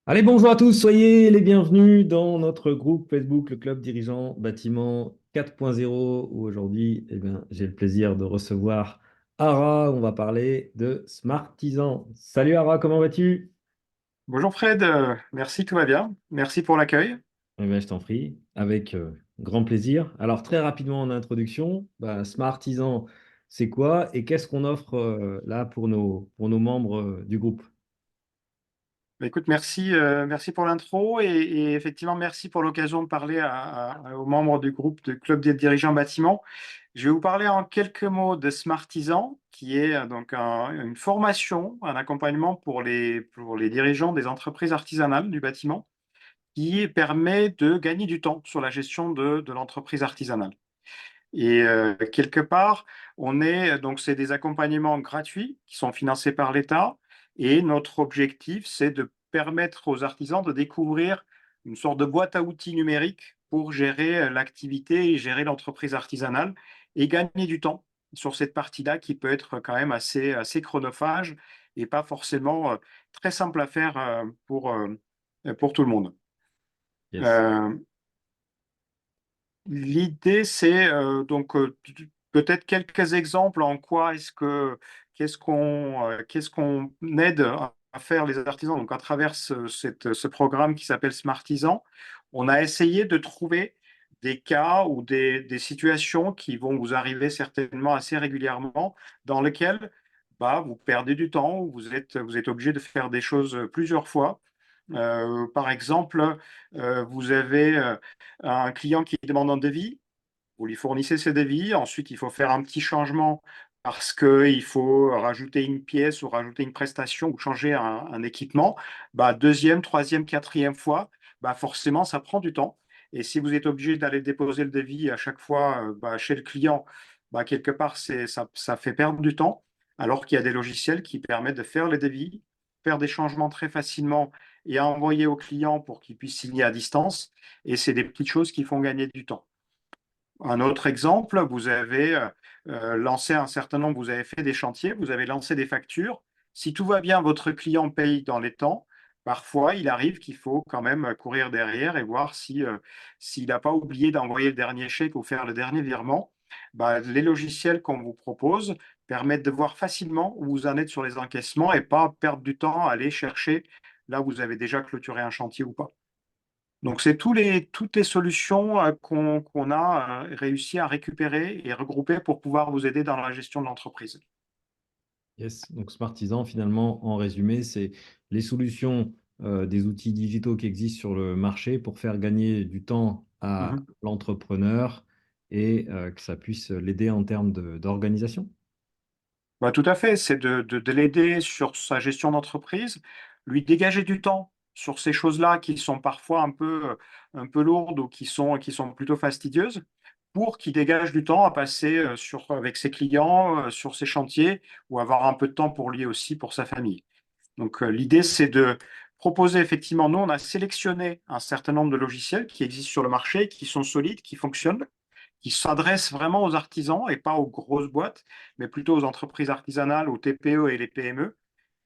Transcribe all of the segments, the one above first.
Allez, bonjour à tous, soyez les bienvenus dans notre groupe Facebook, le Club Dirigeant Bâtiment 4.0, où aujourd'hui, j'ai le plaisir de recevoir Ara. On va parler de Smartisan. Salut Ara, comment vas-tu? Bonjour Fred, merci, tout va bien. Merci pour l'accueil. Je t'en prie, avec grand plaisir. Alors, très rapidement en introduction, Smartisan, c'est quoi et qu'est-ce qu'on offre là pour nos membres du groupe? Bah, écoute, merci, merci pour l'intro et effectivement merci pour l'occasion de parler aux membres du groupe de Club des dirigeants bâtiments. Je vais vous parler en quelques mots de Smartisan, qui est donc une formation, un accompagnement pour les dirigeants des entreprises artisanales du bâtiment, qui permet de gagner du temps sur la gestion de l'entreprise artisanale. Et quelque part, c'est des accompagnements gratuits qui sont financés par l'État. Et notre objectif, c'est de permettre aux artisans de découvrir une sorte de boîte à outils numérique pour gérer l'activité et gérer l'entreprise artisanale et gagner du temps sur cette partie-là qui peut être quand même assez chronophage et pas forcément très simple à faire pour tout le monde. Yes. Euh, L'idée, c'est peut-être quelques exemples en quoi qu'est-ce qu'on aide à faire les artisans. Donc, à travers ce programme qui s'appelle Smartisan, on a essayé de trouver des cas ou des situations qui vont vous arriver certainement assez régulièrement, dans lesquelles vous perdez du temps, ou vous êtes obligé de faire des choses plusieurs fois. Par exemple, vous avez un client qui demande un devis, vous lui fournissez ses devis, ensuite il faut faire un petit changement parce qu'il faut rajouter une pièce ou rajouter une prestation ou changer un équipement. Deuxième, troisième, quatrième fois, forcément ça prend du temps. Et si vous êtes obligé d'aller déposer le devis à chaque fois chez le client, quelque part ça fait perdre du temps, alors qu'il y a des logiciels qui permettent de faire les devis, faire des changements très facilement et à envoyer au client pour qu'il puisse signer à distance. Et c'est des petites choses qui font gagner du temps. Un autre exemple, vous avez lancé un certain nombre, vous avez fait des chantiers, vous avez lancé des factures. Si tout va bien, votre client paye dans les temps. Parfois, il arrive qu'il faut quand même courir derrière et voir s'il n'a pas oublié d'envoyer le dernier chèque ou faire le dernier virement. Les logiciels qu'on vous propose permettent de voir facilement où vous en êtes sur les encaissements et pas perdre du temps à aller chercher là où vous avez déjà clôturé un chantier ou pas. Donc, c'est toutes les solutions qu'on a réussi à récupérer et regrouper pour pouvoir vous aider dans la gestion de l'entreprise. Yes. Donc Smartisan, finalement, en résumé, c'est les solutions des outils digitaux qui existent sur le marché pour faire gagner du temps à Mhm. l'entrepreneur et que ça puisse l'aider en termes d'organisation. Tout à fait, c'est de l'aider sur sa gestion d'entreprise, lui dégager du temps sur ces choses-là qui sont parfois un peu lourdes ou qui sont plutôt fastidieuses, pour qu'il dégage du temps à passer avec ses clients, sur ses chantiers, ou avoir un peu de temps pour lui aussi, pour sa famille. Donc, l'idée, c'est de proposer effectivement, nous, on a sélectionné un certain nombre de logiciels qui existent sur le marché, qui sont solides, qui fonctionnent, qui s'adressent vraiment aux artisans et pas aux grosses boîtes, mais plutôt aux entreprises artisanales, aux TPE et les PME.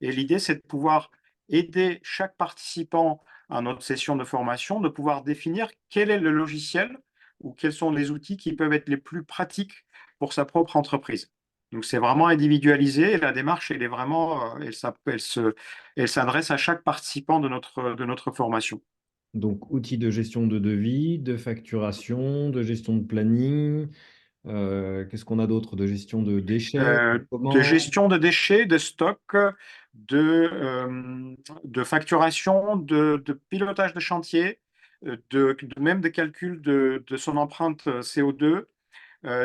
Et l'idée, c'est de pouvoir aider chaque participant à notre session de formation, de pouvoir définir quel est le logiciel ou quels sont les outils qui peuvent être les plus pratiques pour sa propre entreprise. Donc, c'est vraiment individualisé et la démarche, elle est vraiment, elle s'adresse à chaque participant de notre formation. Donc, outils de gestion de devis, de facturation, de gestion de planning. Qu'est-ce qu'on a d'autre? De gestion de déchets, de De commandes. gestion de déchets, de stock, de facturation, de pilotage de chantier, même de calcul de son empreinte CO2,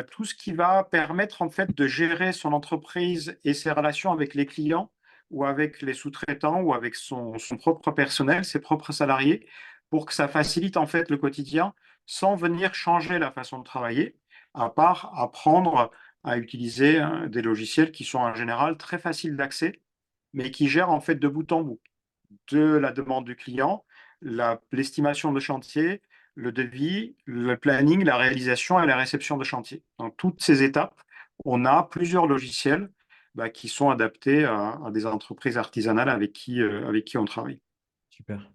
tout ce qui va permettre en fait de gérer son entreprise et ses relations avec les clients ou avec les sous-traitants ou avec son propre personnel, ses propres salariés, pour que ça facilite en fait le quotidien sans venir changer la façon de travailler, à part apprendre à utiliser des logiciels qui sont en général très faciles d'accès, mais qui gèrent en fait de bout en bout de la demande du client, l'estimation de chantier, le devis, le planning, la réalisation et la réception de chantier. Dans toutes ces étapes, on a plusieurs logiciels qui sont adaptés à des entreprises artisanales avec qui on travaille. Super.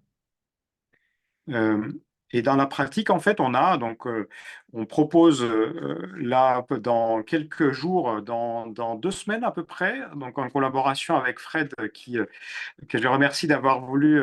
Euh, et dans la pratique, en fait, on propose là, dans quelques jours, dans 2 semaines à peu près, donc en collaboration avec Fred, que je remercie d'avoir voulu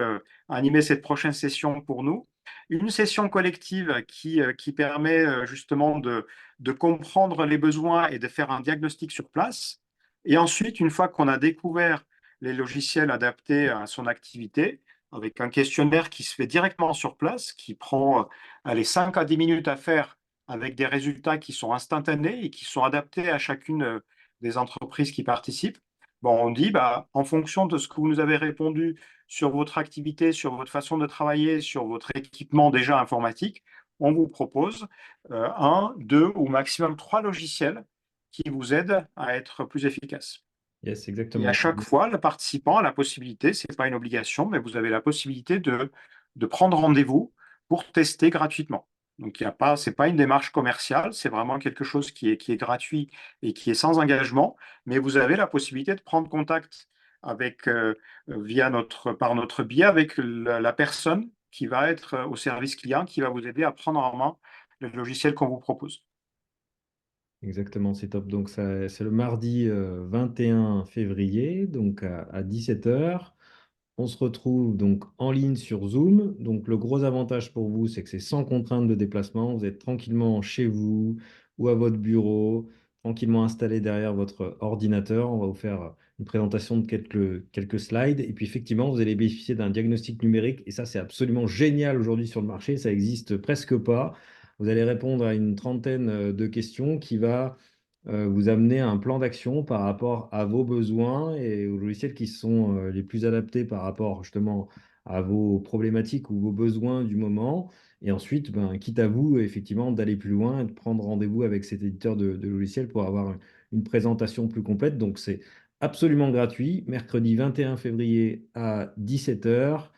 animer cette prochaine session pour nous. Une session collective qui permet justement de comprendre les besoins et de faire un diagnostic sur place. Et ensuite, une fois qu'on a découvert les logiciels adaptés à son activité, avec un questionnaire qui se fait directement sur place, qui prend allez, 5 à 10 minutes à faire avec des résultats qui sont instantanés et qui sont adaptés à chacune des entreprises qui participent. Bon, on dit, bah, en fonction de ce que vous nous avez répondu sur votre activité, sur votre façon de travailler, sur votre équipement déjà informatique, on vous propose un, deux ou maximum trois logiciels qui vous aident à être plus efficace. Yes, Et à exactement. chaque fois, le participant a la possibilité, ce n'est pas une obligation, mais vous avez la possibilité de prendre rendez-vous pour tester gratuitement. Donc, il y a pas, c'est pas une démarche commerciale, c'est vraiment quelque chose qui est gratuit et qui est sans engagement, mais vous avez la possibilité de prendre contact avec, par notre biais avec la personne qui va être au service client, qui va vous aider à prendre en main le logiciel qu'on vous propose. Exactement, c'est top. Donc, c'est le mardi 21 février, donc à 17 heures. On se retrouve donc en ligne sur Zoom. Donc, le gros avantage pour vous, c'est que c'est sans contrainte de déplacement. Vous êtes tranquillement chez vous ou à votre bureau, tranquillement installé derrière votre ordinateur. On va vous faire une présentation de quelques slides. Et puis, effectivement, vous allez bénéficier d'un diagnostic numérique. Et ça, c'est absolument génial aujourd'hui sur le marché. Ça existe presque pas. Vous allez répondre à une trentaine de questions qui va vous amener à un plan d'action par rapport à vos besoins et aux logiciels qui sont les plus adaptés par rapport justement à vos problématiques ou vos besoins du moment. Et ensuite, ben, quitte à vous, effectivement, d'aller plus loin et de prendre rendez-vous avec cet éditeur de logiciels pour avoir une présentation plus complète. Donc, c'est absolument gratuit. Mercredi 21 février à 17 heures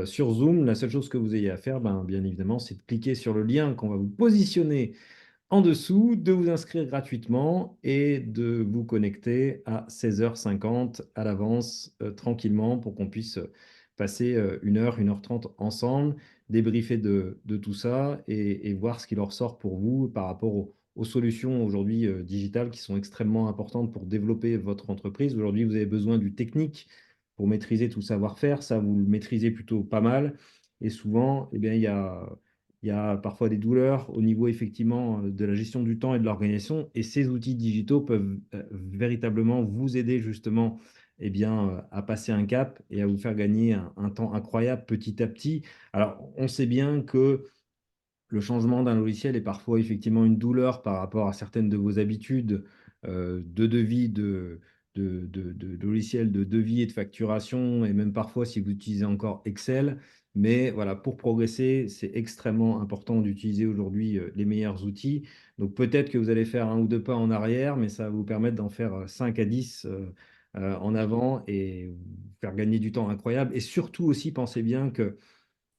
sur Zoom. La seule chose que vous ayez à faire, ben, bien évidemment, c'est de cliquer sur le lien qu'on va vous positionner en dessous, de vous inscrire gratuitement et de vous connecter à 16h50 à l'avance, tranquillement, pour qu'on puisse passer 1 heure 30 ensemble, débriefer de tout ça et voir ce qu'il en ressort pour vous par rapport aux solutions aujourd'hui digitales qui sont extrêmement importantes pour développer votre entreprise. Aujourd'hui, vous avez besoin du technique pour maîtriser tout le savoir-faire. Ça, vous le maîtrisez plutôt pas mal. Et souvent, eh bien, il y a parfois des douleurs au niveau effectivement de la gestion du temps et de l'organisation. Et ces outils digitaux peuvent véritablement vous aider justement eh bien, à passer un cap et à vous faire gagner un temps incroyable petit à petit. Alors, on sait bien que le changement d'un logiciel est parfois effectivement une douleur par rapport à certaines de vos habitudes de devis, de logiciels de devis et de facturation, et même parfois si vous utilisez encore Excel. Mais voilà, pour progresser, c'est extrêmement important d'utiliser aujourd'hui les meilleurs outils. Donc peut-être que vous allez faire un ou deux pas en arrière, mais ça va vous permettre d'en faire 5 à 10 en avant et vous faire gagner du temps incroyable. Et surtout aussi, pensez bien que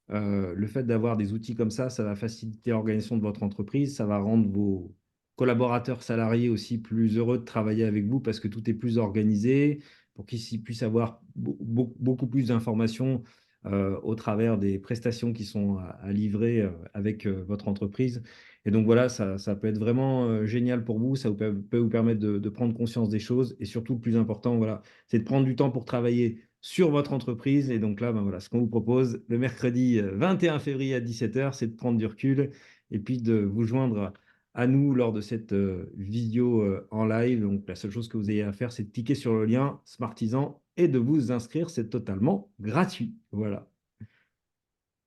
le fait d'avoir des outils comme ça va faciliter l'organisation de votre entreprise, ça va rendre vos collaborateurs salariés aussi plus heureux de travailler avec vous parce que tout est plus organisé pour qu'ils puissent avoir beaucoup plus d'informations au travers des prestations qui sont à livrer avec votre entreprise. Et donc voilà, ça peut être vraiment génial pour vous, ça peut vous permettre de prendre conscience des choses et surtout le plus important, voilà, c'est de prendre du temps pour travailler sur votre entreprise. Et donc là, ben voilà, ce qu'on vous propose le mercredi 21 février à 17 heures, c'est de prendre du recul et puis de vous joindre à nous lors de cette vidéo en live. Donc la seule chose que vous ayez à faire, c'est de cliquer sur le lien Smartisan et de vous inscrire. C'est totalement gratuit. Voilà.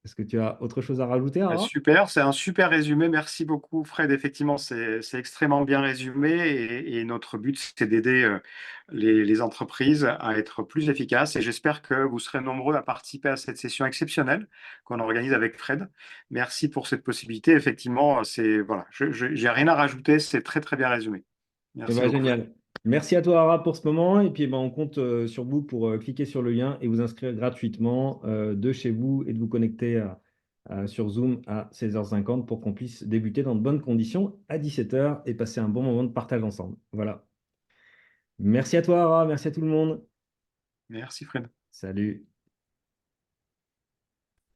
Est-ce que tu as autre chose à rajouter, Ara? Super, c'est un super résumé. Merci beaucoup, Fred. Effectivement, c'est extrêmement bien résumé et notre but, c'est d'aider les entreprises à être plus efficaces. Et j'espère que vous serez nombreux à participer à cette session exceptionnelle qu'on organise avec Fred. Merci pour cette possibilité. Effectivement, voilà, j'ai rien à rajouter. C'est très, très bien résumé. Eh Merci ben, beaucoup, Fred. génial. Merci à toi, Ara, pour ce moment. Et puis, eh ben, on compte sur vous pour cliquer sur le lien et vous inscrire gratuitement de chez vous et de vous connecter sur Zoom à 16h50 pour qu'on puisse débuter dans de bonnes conditions à 17h et passer un bon moment de partage ensemble. Voilà. Merci à toi, Ara. Merci à tout le monde. Merci, Fred. Salut.